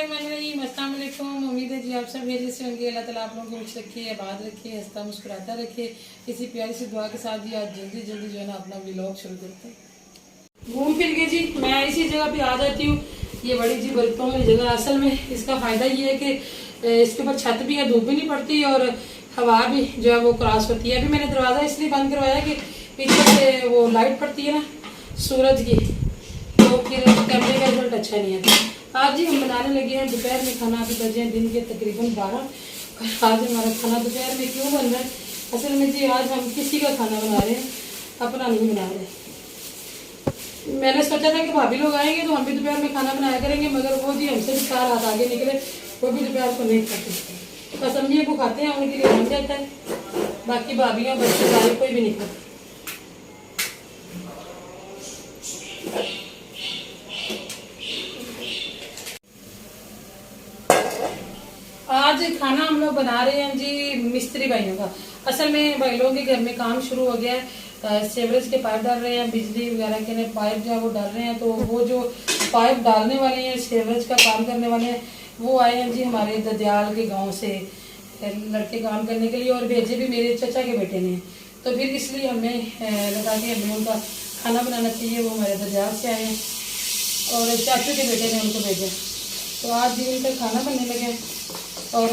बिस्मिल्लाहिर्रहमानिर्रहीम। अस्सलाम वालेकुम। उम्मीद है जी आप सब खैरियत से होंगे। अल्लाह ताला आप लोगों को खुश रखे, आबाद रखे, हंसता मुस्कुराता रखे। इसी प्यारी सी दुआ के साथ जी आज जल्दी जल्दी जो है ना अपना व्लॉग शुरू करते हैं। घूम फिर के जी मैं इसी जगह पे आ जाती हूँ। ये बड़ी जी बरकतों वाली जगह। असल में इसका फायदा ये है कि इसके ऊपर छत भी है, धूप भी नहीं पड़ती और हवा भी जो है वो क्रॉस होती है। अभी मैंने दरवाज़ा इसलिए बंद करवाया कि पीछे से वो लाइट पड़ती है ना सूरज की, तो फिर कैमरे का रिजल्ट अच्छा नहीं है। आज जी हम बनाने लगे हैं दोपहर में खाना। अभी बजे हैं दिन के तकरीबन 12। आज हमारा खाना दोपहर में क्यों बन रहा है, असल में जी आज हम किसी का खाना बना रहे हैं, अपना नहीं बना रहे। मैंने सोचा था कि भाभी लोग आएंगे तो हम भी दोपहर में खाना बनाया करेंगे, मगर वो जी हमसे भी 4 हाथ आगे निकले, वो भी दोपहर को नहीं खाते। बस अम्मी को खाते हैं, उनके लिए बन जाता है, बाकी भाभियाँ बच्चे सारे कोई भी नहीं खाते। आज खाना हम लोग बना रहे हैं जी मिस्त्री भाइयों का। असल में भाई लोगों के घर में काम शुरू हो गया है, सेवरेज के पाइप डाल रहे हैं, बिजली वगैरह के पाइप जो है वो डाल रहे हैं। तो वो जो पाइप डालने वाले हैं, सेवरेज का काम करने वाले हैं, वो आए हैं जी हमारे ददियाल के गांव से लड़के काम करने के लिए, और भेजे भी मेरे चचा के बेटे ने। तो फिर इसलिए हमें लगा कि हमें उनका खाना बनाना चाहिए। वो हमारे ददियाल से आए हैं और चाचू के बेटे ने उनको भेजा। तो आज भी उनका खाना बनने लगे। और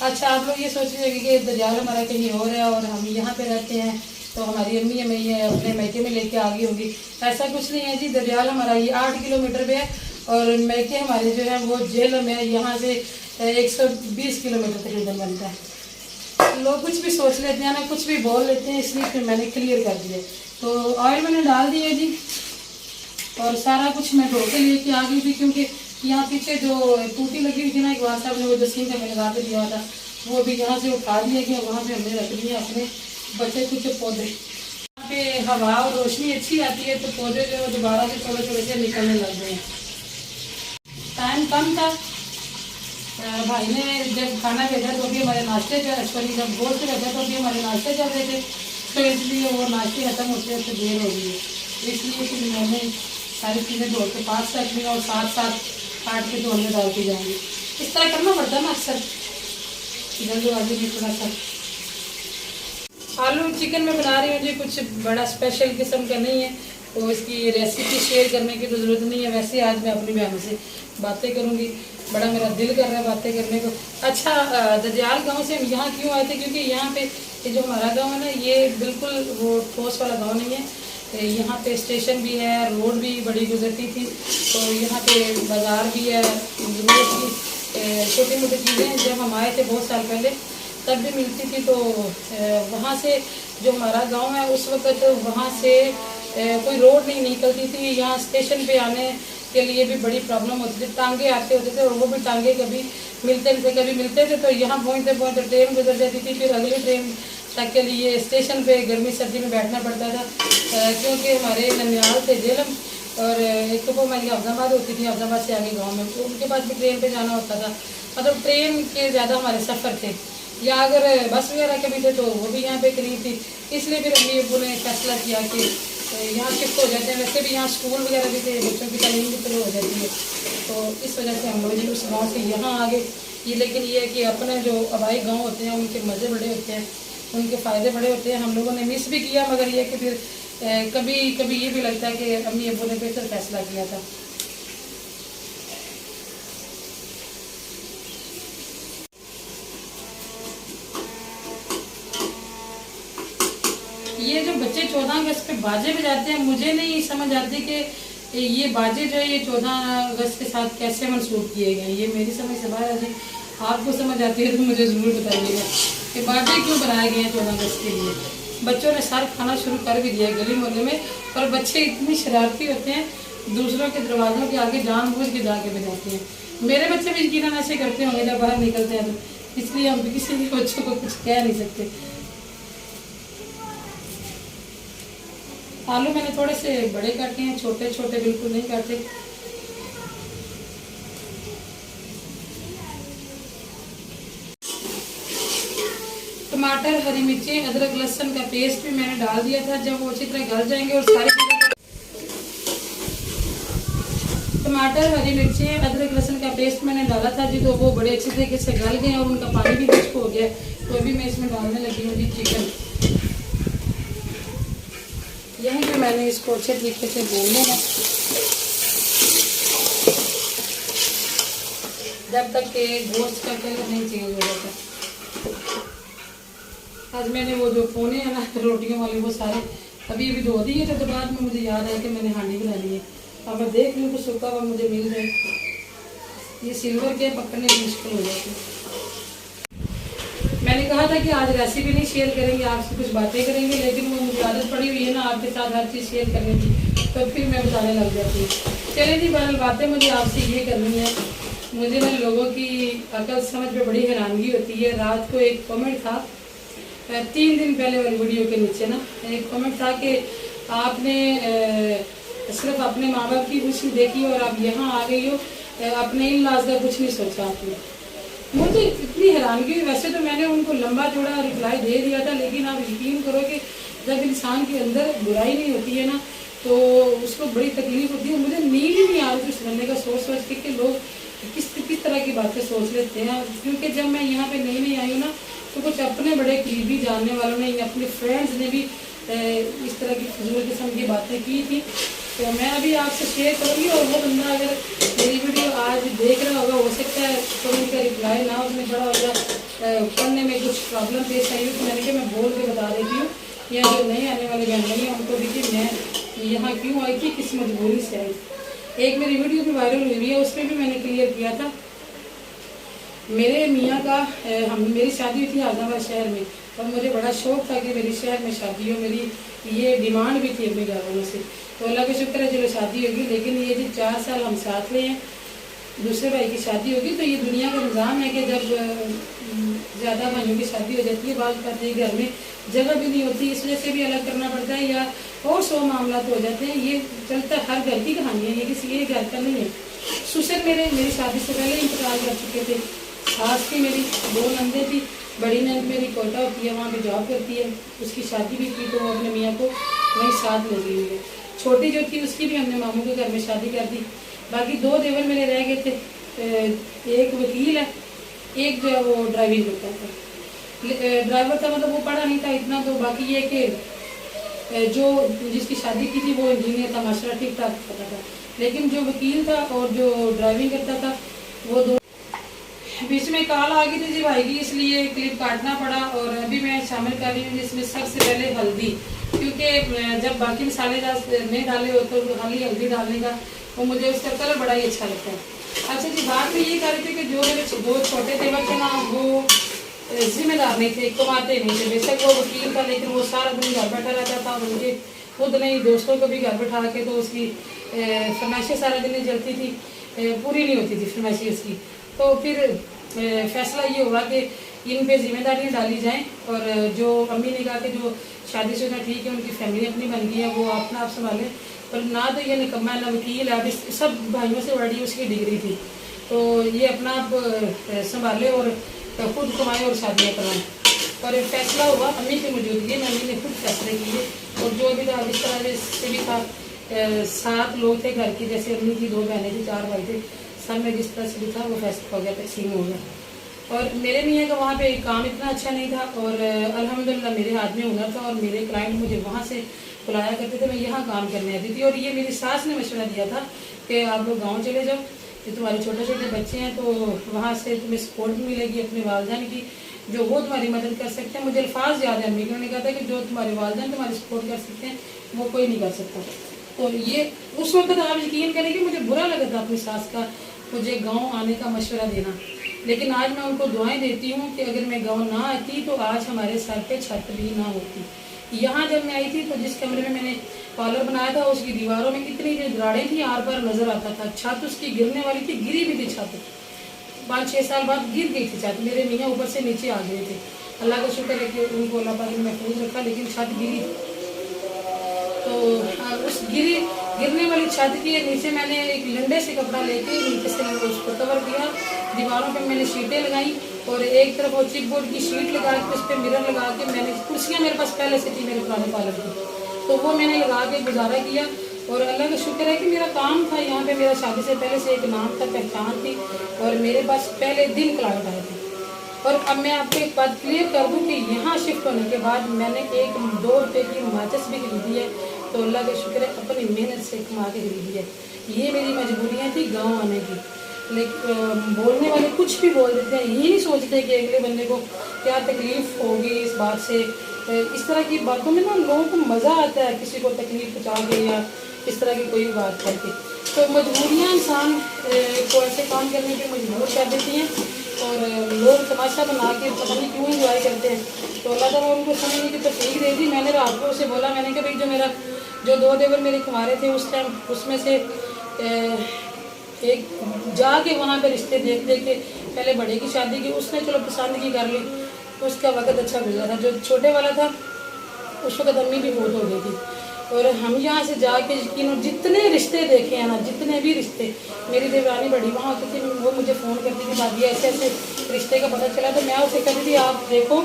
अच्छा, आप लोग ये सोच रहे हैं कि दरियाल हमारा कहीं और है और हम यहाँ पे रहते हैं तो हमारी अम्मी हमें ये अपने मैके में लेके आ गई होगी। ऐसा कुछ नहीं है जी। दरियाल हमारा ये 8 किलोमीटर पे है और मैके हमारे जो है वो जेल में यहाँ से 120 किलोमीटर तकरीबन बनता है। लोग कुछ भी सोच लेते हैं ना, कुछ भी बोल लेते हैं, इसलिए फिर मैंने क्लियर कर दिया। तो ऑयल मैंने डाल दिया जी और सारा कुछ मैं धो के लेके आ गई थी, क्योंकि यहाँ पीछे जो टूटी लगी हुई थी ना, एक बार साहब ने वो जसीन का मैंने लगा के दिया था, वो भी यहाँ से उठा दिया गया। वहाँ पे हमने रख दिए अपने बचे कुछ पौधे। यहाँ पे हवा और रोशनी अच्छी आती है तो पौधे जो दोबारा से थोड़े थोड़े से निकलने लग गए हैं। टाइम कम था, भाई ने जब खाना भेजा तो भी हमारे नाश्ते सॉरी जब गोश्त भेजा तो भी हमारे नाश्ते चल रहे थे, तो इसलिए वो नाश्ते खत्म होते होते देर हो गई है। इसलिए फिर मैंने सारी चीज़ें धो के पास रख ली और साथ साथ काट के धोने में डालती जाएंगी। इस तरह करना पड़ता है ना अक्सर, जल्दबाजी भी थोड़ा सा। आलू चिकन में बना रही हूँ जी, कुछ बड़ा स्पेशल किस्म का नहीं है, तो इसकी रेसिपी शेयर करने की तो ज़रूरत नहीं है। वैसे आज मैं अपनी बहनों से बातें करूँगी, बड़ा मेरा दिल कर रहा है बातें करने को। अच्छा, ददियाल गांव से हम यहाँ क्यों आए थे, क्योंकि यहाँ पे ये जो हमारा गांव है ना, ये बिल्कुल वो ठोस वाला गांव नहीं है। यहाँ पे स्टेशन भी है, रोड भी बड़ी गुजरती थी, तो यहाँ पे बाज़ार भी है। ज़रूरत की छोटी मोटी चीज़ें जब हम आए थे बहुत साल पहले तब भी मिलती थी। तो वहाँ से जो हमारा गांव है उस वक्त वहाँ से कोई रोड नहीं निकलती थी। यहाँ स्टेशन पे आने के लिए भी बड़ी प्रॉब्लम होती थी, टांगे आते होते थे और वो भी टांगे कभी मिलते थे कभी मिलते थे। तो यहाँ पहुँचते पहुँचते ट्रेन गुजर जाती थी, फिर अगली ट्रेन तक के लिए स्टेशन पे गर्मी सर्दी में बैठना पड़ता था, क्योंकि हमारे ननियाल थे जेलम और एक तो वो हमारी अफजाबाद होती थी, अफजाबाद से आगे गांव में, तो उनके पास भी ट्रेन पे जाना होता था। मतलब ट्रेन के ज़्यादा हमारे सफ़र थे, या अगर बस वगैरह के भी थे तो वो भी यहाँ पे करीब थी। इसलिए फिर अम्मी अब्बू ने फैसला किया कि यहाँ शिफ्ट हो जाते हैं। वैसे भी यहाँ स्कूल वगैरह भी थे, बच्चों की तालीम भी शुरू हो जाती है, तो इस वजह से हम लोग उस गाँव से यहाँ आ गए। ये लेकिन ये है कि अपने जो आबाई गाँव होते हैं उनके मज़े बड़े होते हैं, उनके फ़ायदे बड़े होते हैं। हम लोगों ने मिस भी किया, मगर ये कि फिर कभी कभी ये भी लगता है कि अम्मी अब्बू ने बेहतर फैसला किया था। ये जो बच्चे 14 अगस्त पे बाजे बजाते हैं, मुझे नहीं समझ आती कि ये बाजे जो है ये 14 अगस्त के साथ कैसे मंसूब किए गए। ये मेरी समझ से बाहर आती है। आपको समझ आती है तो मुझे ज़रूर बताइएगा कि बाजे क्यों बनाए गए हैं 14 अगस्त के लिए। बच्चों ने सारा खाना शुरू कर भी दिया गली मोहल्ले में, और बच्चे इतनी शरारती होते हैं, दूसरों के दरवाज़ों के आगे जानबूझ के जाके बजाते हैं। मेरे बच्चे भी यकीनन ऐसे करते होंगे जब बाहर निकलते हैं, तो इसलिए हम भी किसी भी बच्चों को कुछ कह नहीं सकते। आलू मैंने थोड़े से बड़े काटे हैं, छोटे छोटे बिल्कुल नहीं काटे। टमाटर, हरी मिर्ची, अदरक लहसुन का पेस्ट भी मैंने डाल दिया था। जब वो अच्छी तरह गल जाएंगे और सारी चीज़ें टमाटर, हरी मिर्ची, अदरक लहसुन का पेस्ट मैंने डाला था जी, तो वो बड़े अच्छे तरीके से गल गए और उनका पानी भी खुश्क हो गया। तो अभी मैं इसमें डालने लगी हूँ जी चिकन। यहीं पे मैंने इसको अच्छे तरीके से भून लेना जब तक कि गोश्त का कलर नहीं चेंज हो जाता। आज मैंने वो जो कोने हैं ना रोटियों वाले वो सारे अभी धो दिए थे, तो बाद में मुझे याद आया कि मैंने हांडी बना ली है। अब मैं देख लूँ तो सूखा हुआ मुझे मिल जाए। ये सिल्वर के पकड़ने में मुश्किल हो जाती है। मैंने कहा था कि आज रेसिपी नहीं शेयर करेंगे, आपसे कुछ बातें करेंगे, लेकिन वो मुझे आदत पड़ी हुई है ना आपके साथ हर चीज़ शेयर करने की, तो फिर मैं बताने लग जाती हूँ। चलिए जी, बहरहाल बातें मुझे आपसे ये करनी है। मुझे ना लोगों की अकल समझ में बड़ी हैरानगी होती है। रात को एक कमेंट था 3 दिन पहले वाली वीडियो के नीचे ना, एक कमेंट था कि आपने सिर्फ अपने माँ बाप की खुशी देखी और आप यहाँ आ गई हो, अपने इन लाज का कुछ नहीं सोचा आपने। मुझे इतनी हैरानगी हुई। वैसे तो मैंने उनको लंबा चौड़ा रिप्लाई दे दिया था, लेकिन आप यकीन करो कि जब इंसान के अंदर बुराई नहीं होती है ना, तो उसको बड़ी तकलीफ होती है। मुझे नींद ही नहीं आ रही थी उस बंदे का सोच के लोग किस तरह की बातें सोच लेते हैं। क्योंकि जब मैं यहाँ पे नई आई हूँ ना, तो कुछ अपने बड़े करीबी जानने वालों ने, अपने फ्रेंड्स ने भी इस तरह की फजूल किस्म की बातें की थी। तो मैं अभी आपसे शेयर करूँगी, और वो बंदा अगर मेरी वीडियो आज देख रहा होगा, हो सकता है तो उनका रिप्लाई ना उसमें बड़ा होगा, पढ़ने में कुछ प्रॉब्लम पेश आई हो, तो मैंने कहा मैं बोल के बता देती हूँ। या जो नए आने वाले बहन नहीं है उनको भी कि मैं यहाँ क्यों आई थी, किस मजबूरी से आई। एक मेरी वीडियो भी वायरल हुई है, उसमें भी मैंने क्लियर किया था। मेरे मियाँ का मेरी शादी हुई थी आजमाबाद शहर में, और मुझे बड़ा शौक था कि मेरी शहर में शादी हो। मेरी ये डिमांड भी थी अपने घर वालों से। तो अल्लाह का शुक्र है चलो शादी होगी। लेकिन ये जी 4 साल हम साथ रहे हैं, दूसरे भाई की शादी होगी। तो ये दुनिया का निज़ाम है कि जब ज़्यादा भाइयों की शादी हो जाती है, बात करते हैं घर में जगह भी नहीं होती, इस वजह से भी अलग करना पड़ता है, या और 100 मामला तो हो जाते हैं। ये चलता हर घर की कहानी है, ये किसी एक घर का नहीं है। ससुर मेरी शादी से पहले इंतकाल कर चुके थे। सास थी मेरी, 2 नंदे थी। बड़ी नंद मेरी कोयटा होती है, वहाँ पे जॉब करती है, उसकी शादी भी की, तो वो अपने मियाँ को वहीं साथ लगी हुई है। छोटी जो थी उसकी भी हमने मामू के घर में शादी कर दी। बाकी 2 देवर मेरे रह गए थे, एक वकील है, एक जो है वो ड्राइविंग करता था। ड्राइवर था, मतलब वो पढ़ा नहीं था इतना। तो बाकी ये कि जो जिसकी शादी की थी वो इंजीनियर था, माशाल्लाह ठीक ठाक पता था। लेकिन जो वकील था और जो ड्राइविंग करता था, वो 2 बीच में कॉल आ गई थी जी भाई की, इसलिए क्लिप काटना पड़ा। और अभी मैं शामिल कर रही हूँ जिसमें सबसे पहले हल्दी, क्योंकि जब बाकी मसाले नहीं डाले हो तो खाली हल्दी डालने का, तो मुझे उसका कलर बड़ा ही अच्छा लगता है। अच्छा जी, बात में ये कर रही थी कि जो मेरे 2 छोटे देवर थे ना, वो जिम्मेदार नहीं थे, कमाते नहीं थे। बेशक वो वकील था, लेकिन वो सारा दिन घर बैठा रहता था। उनके खुद नहीं, दोस्तों को भी घर बैठा के, तो उसकी फरमाइशें सारा दिन नहीं चलती थी, पूरी नहीं होती थी फरमाइशें उसकी। तो फिर फैसला ये हुआ कि इन पे जिम्मेदारियाँ डाली जाएं। और जो अम्मी ने कहा कि जो शादीशुदा ठीक है, उनकी फैमिली अपनी बन गई है, वो अपना आप संभालें। पर ना तो ये निकम्मा ना वकील है, अभी सब भाइयों से बड़ी उसकी डिग्री थी, तो ये अपना आप संभाले और खुद कमाएं और शादियाँ कराएं। और एक फैसला हुआ अम्मी की मौजूदगी में, अम्मी ने खुद फैसले किए। और जो भी था इस तरह से भी था, 7 लोग थे घर की, जैसे अम्मी की 2 बहनें थी, 4 भाई थे, सब में जिस तरह से भी था वो फैसला हो गया, तकसीम हो गया। और मेरे मियाँ का वहाँ पे काम इतना अच्छा नहीं था, और अल्हम्दुलिल्लाह मेरे हाथ में हुनर था, और मेरे क्लाइंट मुझे वहाँ से बुलाया करते थे, मैं यहाँ काम करने आती थी। और ये मेरी सास ने मशवरा दिया था कि आप लोग गाँव चले जाओ, कि तुम्हारे छोटे छोटे बच्चे हैं, तो वहाँ से तुम्हें सपोर्ट भी मिलेगी अपने वालदैन की, जो वो तुम्हारी मदद कर सकते हैं। मुझे अल्फाज याद है अम्मी ने कहा था कि जो तुम्हारे वालदैन तुम्हारी सपोर्ट कर सकते हैं, वो कोई नहीं कर सकता। तो ये उस वक्त आप यकीन करें कि मुझे बुरा लगा था अपनी सास का मुझे गांव आने का मशवरा देना। लेकिन आज मैं उनको दुआएं देती हूँ कि अगर मैं गांव ना आती तो आज हमारे सर पे छत भी ना होती। यहाँ जब मैं आई थी तो जिस कमरे में मैंने पार्लर बनाया था, उसकी दीवारों में कितनी जो दराड़ें थी आर पार नजर आता था। छत उसकी गिरने वाली थी, गिरी भी थी छत, 5-6 साल बाद गिर गई थी छत। मेरे मियाँ ऊपर से नीचे आ गए थे, अल्लाह का शुक्र है कि उनको अल्लाह पाक ने महफूज रखा, लेकिन छत गिरी। तो उस गिरने वाली छत के नीचे मैंने एक लंडे से कपड़ा लेके नीचे से उसको कवर किया, दीवारों पे मैंने शीटें लगाई, और एक तरफ वो चिप बोर्ड की शीट लगा के उस पर मिरर लगा के मैंने, कुर्सियाँ मेरे पास पहले से थी मेरे पुराने पार्लर की, तो वो मैंने लगा के गुजारा किया। और अल्लाह का शुक्र है कि मेरा काम था यहाँ पे, मेरा शादी से पहले से एक नाम था, पहचान थी, और मेरे पास पहले दिन क्लाइंट आए थे। और अब मैं आपको एक बात क्लियर कर दूं कि यहाँ शिफ्ट होने के बाद मैंने 1-2 रुपये की माचिस भी खरीदी है, तो अल्लाह का शुक्र है अपनी मेहनत से कमा के खरीदी है। ये मेरी मजबूरियाँ थी गाँव आने की। लेकिन बोलने वाले कुछ भी बोल देते हैं, ये नहीं सोचते कि अगले बंदे को क्या तकलीफ होगी इस बात से। इस तरह की बातों में ना लोगों को मज़ा आता है, किसी को तकलीफ पहुँचा के या इस तरह की कोई बात करके। तो मजबूरियाँ इंसान को ऐसे काम करने के मजबूर कर देती हैं, और लोग तमाशा बना के पता नहीं क्यों इंजॉय करते हैं। तो अल्लाह ताला उनको समझने की तौफीक दे दी। मैंने रात को उसे बोला, मैंने कहा भाई जो 2 देवर मेरे कुंवारे थे उस टाइम, उसमें से एक जाके वहाँ पे रिश्ते देख के पहले बड़े की शादी की, उसने चलो पसंद की कर ली, तो उसका वक्त अच्छा गुजरा था। जो छोटे वाला था उस वक्त अम्मी भी बहुत हो गई थी। और हम यहाँ से जाके यकीन, जितने रिश्ते देखे हैं ना, जितने भी रिश्ते, मेरी देवरानी बड़ी वहाँ होती थी, वो मुझे फ़ोन करती थी, भाभी ऐसे ऐसे रिश्ते का पता चला, तो मैं उसे कहती थी आप देखो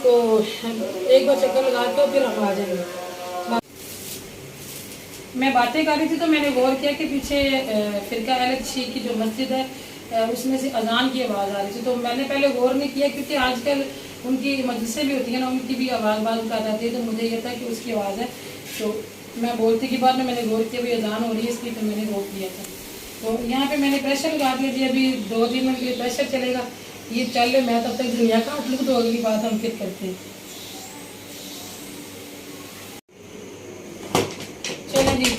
तो एक बार चक्कर लगा के फिर हम आ जाएंगे। मैं बातें कर रही थी तो मैंने गौर किया कि पीछे फिरका अहले शीख की जो मस्जिद है उसमें से अजान की आवाज़ आ रही थी। तो मैंने पहले गौर नहीं किया, क्योंकि आजकल उनकी मजलिसें भी होती हैं ना, उनकी भी आवाज़ आ जाती है, तो मुझे ये था कि उसकी आवाज़ है। तो मैं बोलती के बाद में मैंने गौर किया भी अजान हो रही है, इसलिए तो मैंने रोक दिया था। तो यहाँ पे मैंने प्रेशर लगा दिया जी, अभी 2 दिन के लिए प्रेशर चलेगा, ये चल रहे, मैं तब तक दुनिया काट लूँ, तो अगली बात हम फिर करते हैं। चलो जी,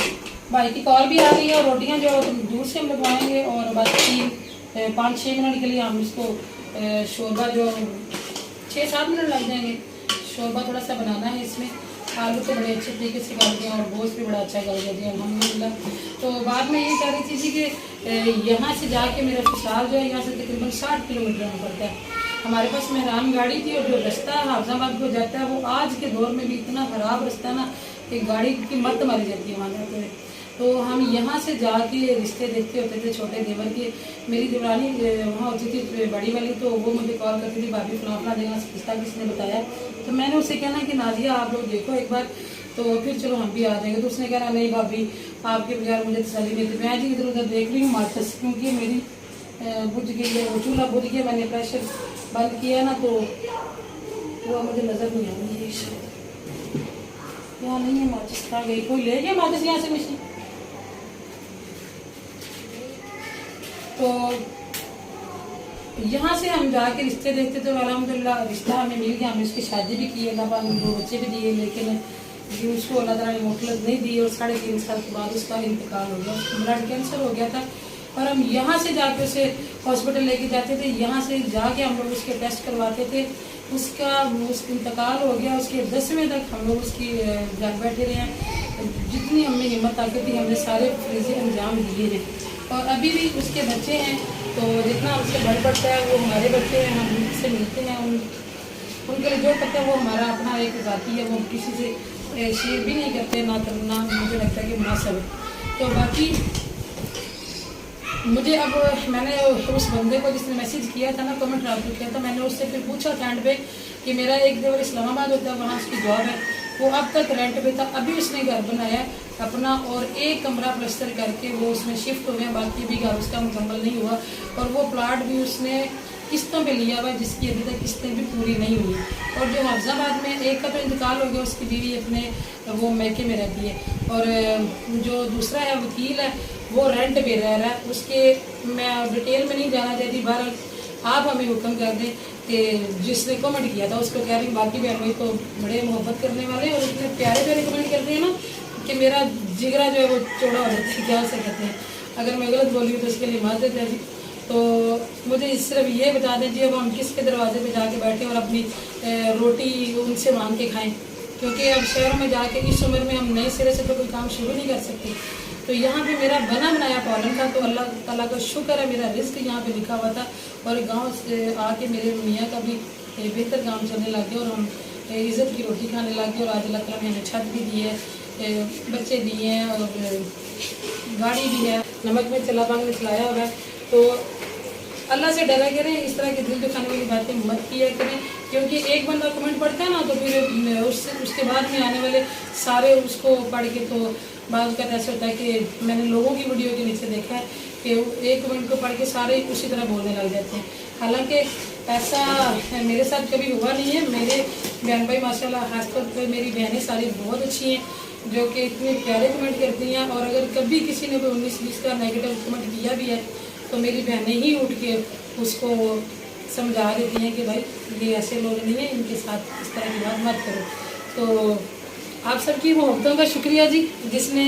भाई की कॉल भी आ रही है, और रोटियाँ जो दूर से हम लगवाएंगे, और बाकी 5-6 मिनट के लिए हम इसको शोरबा जो 6-7 मिनट लग जाएंगे। शोरबा थोड़ा सा बनाना है, इसमें आलू तो बड़े अच्छे तरीके से गल गए और गोश्त भी बड़ा अच्छा गल गया जी अल्हम्दुलिल्लाह। तो बाद में ये कह रही थी जी कि यहाँ से जाके मेरा ससुराल जो है यहाँ से तकरीबन 60 किलोमीटर में पड़ता है। हमारे पास मेहरान गाड़ी थी, और जो रास्ता हाफजाबाद को जाता है वो आज के दौर में भी इतना ख़राब रास्ता है ना कि गाड़ी की मत मारी जाती है वहाँ जाते हुए। तो हम यहाँ से जाके रिश्ते देखते होते थे छोटे देवर के। मेरी देवरानी वहाँ होती थी बड़ी वाली, तो वो मुझे कॉल करती थी, भाभी फलां जगह से रिश्ता किसने बताया। तो मैंने उससे कहना कि नाजिया आप लोग देखो एक बार, तो फिर चलो हम भी आ जाएंगे। तो उसने कहना नहीं भाभी आपके बगैर मुझे तसल्ली नहीं थी। मैं जी इधर उधर देख रही हूँ माचिस, क्योंकि मेरी बुझ गई है, वो चूल्हा बुझ गया, मैंने प्रेशर बंद किया ना, तो वो मुझे नज़र नहीं आ रही है। यहाँ नहीं है माचिस, खा गई, कोई ले गया माचिस यहाँ से मशीन। तो यहाँ से हम जाके रिश्ते देखते तो अल्हम्दुलिल्लाह रिश्ता हमें मिल गया, हमने उसकी शादी भी की, अल्लाह पाक ने 2 बच्चे भी दिए, लेकिन उसको अल्लाह ताला ने मोहलत नहीं दी, और 3.5 साल के बाद उसका इंतकाल हो गया, उसको ब्लड कैंसर हो गया था। और हम यहाँ से जाके उसे हॉस्पिटल लेके जाते थे, यहाँ से जाके हम लोग उसके टेस्ट करवाते थे। उसका इंतकाल हो गया, उसके 10वें तक हम लोग उसकी घर बैठे रहे हैं। जितनी हमें हिम्मत आती थी हमने सारे फरीज़े अंजाम दिए हैं, और अभी भी उसके बच्चे हैं, तो जितना हमसे बढ़ पड़ता है वो हमारे बच्चे हैं, हम उनसे मिलते हैं, उनके लिए जो करते हैं वो हमारा अपना एक ज़ाती है, वो किसी से शेयर भी नहीं करते, ना मुझे लगता है कि मुनासिब है। तो बाकी मुझे अब मैंने उस बंदे को जिसने मैसेज किया था ना, कमेंट ड्राफ्ट किया था, मैंने उससे फिर पूछा था एंड पे कि मेरा एक देवर इस्लामाबाद होता है, वहाँ उसकी जॉब है, वो अब तक रेंट पे था, अभी उसने घर बनाया अपना, और 1 कमरा प्लस्तर करके वो उसमें शिफ्ट हो गया, बाकी भी घर उसका मुकम्मल नहीं हुआ, और वो प्लाट भी उसने किस्तों पे लिया हुआ है, जिसकी अभी तक किस्तें भी पूरी नहीं हुई। और जो हाफजाबाद में एक का तो इंतकाल हो गया, उसकी बीवी अपने वो मैके में रहती है, और जो दूसरा है वकील है वो रेंट पे रह रहा है। उसके मैं डिटेल में नहीं जाना चाहती, बहरहाल आप हमें हुक्म कर दें कि जिसने कमेंट किया था उसको कह रही हूँ, बाकी बहनों तो बड़े मोहब्बत करने वाले और इतने प्यारे प्यारे कमेंट करते हैं ना कि मेरा जिगरा जो है वो चौड़ा हो जाता है, क्या से कहते हैं। अगर मैं गलत बोली तो उसके लिए माजरत है जी। तो मुझे सिर्फ ये बता दें जी, अब हम किसके दरवाजे पे जाके बैठे और अपनी रोटी उनसे मांग के खाएं, क्योंकि अब शहरों में जाके इस उम्र में हम नए सिरे से तो कोई काम शुरू नहीं कर सकते। तो यहाँ पे मेरा बना बनाया कॉलम था, तो अल्लाह ताला का शुक्र है मेरा रिस्क यहाँ पे लिखा हुआ था, और गांव से आके मेरे मियाँ का भी बेहतर काम चलने लग गया, और हम इज़्ज़त की रोटी खाने लग गए, और आज अल्लाह ताला ने हमें छत भी दी है, बच्चे दिए हैं, और गाड़ी भी है, नमक में चला पांग में चलाया हुआ है। तो अल्लाह से डरा करें, इस तरह के दिल दुखाने वाली बातें मत किया करें, क्योंकि एक बंदा कमेंट पढ़ता है ना तो फिर उसके बाद में आने वाले सारे उसको पढ़ के तो बात का ऐसा होता है कि मैंने लोगों की वीडियो के नीचे देखा है कि एक कमेंट को पढ़ के सारे उसी तरह बोलने लग जाते हैं। हालांकि ऐसा मेरे साथ कभी हुआ नहीं है। मेरे बहन भाई माशाल्लाह खासतौर पर मेरी बहनें सारी बहुत अच्छी हैं जो कि इतने प्यारे कमेंट करती हैं। और अगर कभी किसी ने कोई 19-20 का नेगेटिव कमेंट किया भी है तो मेरी बहनें ही उठ के उसको समझा देती हैं कि भाई ये ऐसे लोग नहीं हैं, इनके साथ इस तरह की बात मत करो। तो आप सबकी मोहब्बतों का शुक्रिया जी। जिसने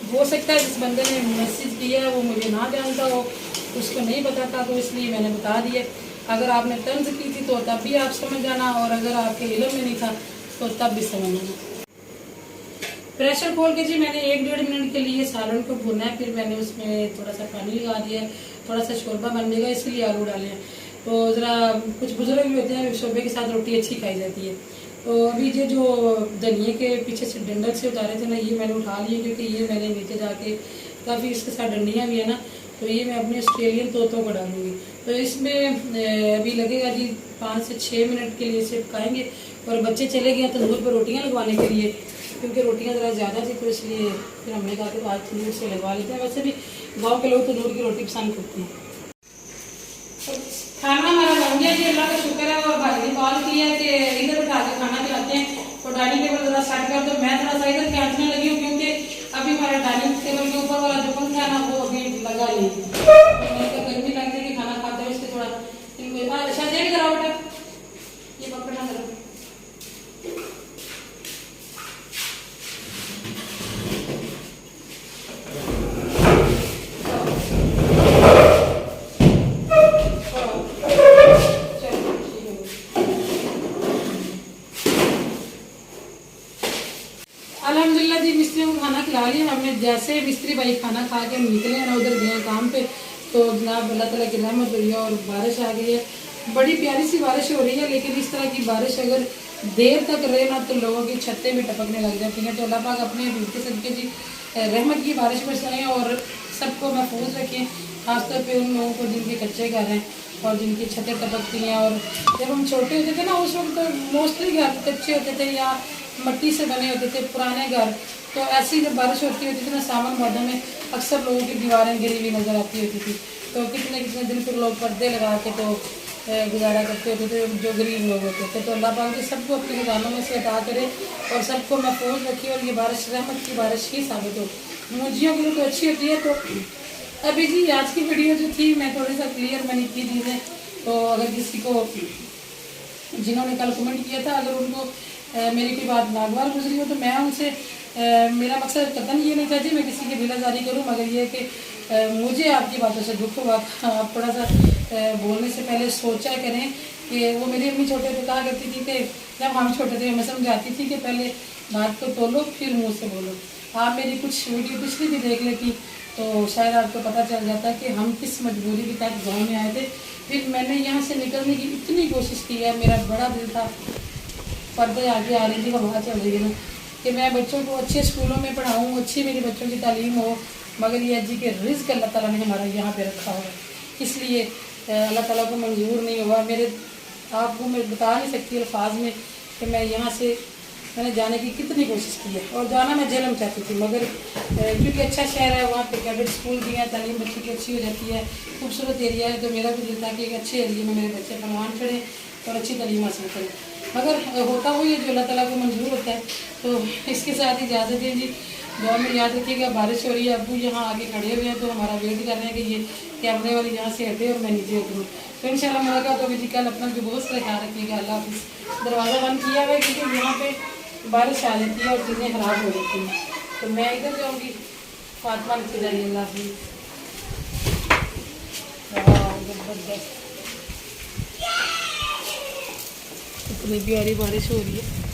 हो सकता है जिस बंदे ने मैसेज किया है वो मुझे ना जानता हो, उसको नहीं पता था तो इसलिए मैंने बता दिया। अगर आपने तंज की थी तो तब भी आप समझ जाना, और अगर आपके इल्म में नहीं था तो तब भी समझ जाना। प्रेशर खोल के जी मैंने 1-1.5 मिनट के लिए सालन को भुना है। फिर मैंने उसमें थोड़ा सा पानी लगा दिया है, थोड़ा सा शोरबा बन जाएगा इसलिए आलू डाले हैं। तो ज़रा कुछ बुजुर्ग भी होते हैं शोरबे के साथ रोटी अच्छी खाई जाती है। तो अभी ये जो धनिए के पीछे से डंडल से उतारे थे ना, ये मैंने उठा लिए क्योंकि ये मैंने नीचे जाके काफ़ी इसके साथ डंडियाँ भी है ना, तो ये मैं अपने ऑस्ट्रेलियन तोतों को डालूंगी। तो इसमें अभी लगेगा जी 5 से 6 मिनट के लिए इसे पकाएंगे। और बच्चे चले गए तंदूर पर रोटियां लगवाने के लिए, क्योंकि रोटियां ज़रा ज़्यादा थी तो इसलिए फिर हमने कहा कि आज तंदूर से लगवा लेते हैं। वैसे भी गाँव के लोग तंदूर की रोटी पसंद करते हैं। तो खाना हमारा बन गया जी, अल्लाह का शुक्र है। और भाई ने कॉल किया कि इधर उठा के खाना खिलाते हैं तो डाइनिंग टेबल ज़रा सेट कर दो। मैं थोड़ा सा इधर खींचने लगी हूँ क्योंकि अभी हमारा डाइनिंग टेबल के ऊपर वाला जो पंखा है ना वो अभी लगा नहीं। गर्मी लग रही है, खाना खाते हुए इसके थोड़ा अच्छा देख करा बेटा, ये पकड़ना करो। अल्हम्दुलिल्लाह जी मिस्त्रियों को खाना खिला लिया हमने। जैसे मिस्त्री भाई खाना खा के निकले ना उधर गए काम पे तो जनाब अल्लाह ताला की रहमत हुई है और बारिश आ गई है। बड़ी प्यारी सी बारिश हो रही है, लेकिन इस तरह की बारिश अगर देर तक रहे ना तो लोगों की छतें भी टपकने लग जाती हैं। तो अल्लाह पाक अपने हबीब के सदके जी रहमत की बारिश बरसाएं और सबको महफूज रखें, खासतौर पे उन लोगों को जिनके कच्चे घर हैं और जिनकी छतें टपकती हैं। और जब हम छोटे होते थे ना उस वक्त तो मोस्टली घर कच्चे होते थे या मिट्टी से बने होते थे पुराने घर। तो ऐसी जब बारिश होती थी ना सावन भादों में अक्सर लोगों की दीवारें गिरी हुई नजर आती होती थी। तो कितने कितने दिन फिर लोग पर्दे लगा के तो गुजारा करते होते थे जो गरीब लोग होते थे। तो अल्लाह पाक जी सबको अपने खजानों में से अता करे और सबको महफूज रखिए और ये बारिश रहमत की बारिश ही साबित हो। मुंजियों की तो अच्छी होती है। तो अभी जी आज की वीडियो जो थी मैं थोड़ी सा क्लियर मैंने की चीज़ें, तो अगर किसी को जिन्होंने कल कमेंट किया था अगर उनको मेरी कोई बात नागवार गुजरी हो तो मैं उनसे मेरा मकसद कतन ये नहीं था जी मैं किसी की दिलाजारी करूं, मगर ये कि मुझे आपकी बातों से दुख हुआ। आप थोड़ा सा बोलने से पहले सोचा करें कि वो मेरी अम्मी छोटे पे कहा करती थी कि जब हम छोटे थे मैं समझाती थी कि पहले बात को तोलो फिर मुँह से बोलो। आप मेरी कुछ वीडियो पिछली भी देख लेती तो शायद आपको पता चल जाता कि हम किस मजबूरी के तहत गाँव में आए थे। फिर मैंने यहाँ से निकलने की इतनी कोशिश की है, मेरा बड़ा दिल था, पर्दे आगे आ रही थी, हवा चल रही है ना, कि मैं बच्चों को अच्छे स्कूलों में पढ़ाऊँ, अच्छी मेरी बच्चों की तालीम हो, मगर ये अजी के रिज़्क़ अल्लाह ताला ने हमारा यहाँ पे रखा होगा, इसलिए अल्लाह ताला को मंजूर नहीं हुआ। मेरे आपको मैं बता नहीं सकती अल्फाज में कि मैं यहाँ से मैंने जाने की कितनी कोशिश की है और जाना मैं जेलम चाहती थी, मगर क्योंकि अच्छा शहर है, वहाँ पे कैडेट स्कूल भी है, तालीम बच्चों की अच्छी हो जाती है, खूबसूरत एरिया है। तो मेरा भी दिल था कि एक अच्छे एरिया में मेरे बच्चे फरमान चढ़ें और अच्छी तालीम हासिल करें, मगर होता हुई है जो अल्लाह ताला को मंजूर होता है। तो इसके साथ इजाज़त है जी। दुआ में याद रखिएगा बारिश हो रही है, अबू यहाँ आगे खड़े हुए हैं तो हमारा वेट कर रहे हैं कि ये कैमरे वाली यहाँ से हटे और मैं नीचे उतरूँ। तो इंशाल्लाह मुलाकात होगी जी कल। अपना भी बहुत सारा ख्याल रखिएगा। अल्लाह हाफिज़। दरवाज़ा बंद किया हुआ है क्योंकि यहाँ पे बारिश आ जाती है और चीज़ें ख़राब हो जाती हैं। तो मैं इधर जाऊँगी, फातिमा नीचे जाइए। अल्लाह हाफिज़। जबरदस्त, इतनी प्यारी बारिश हो रही है।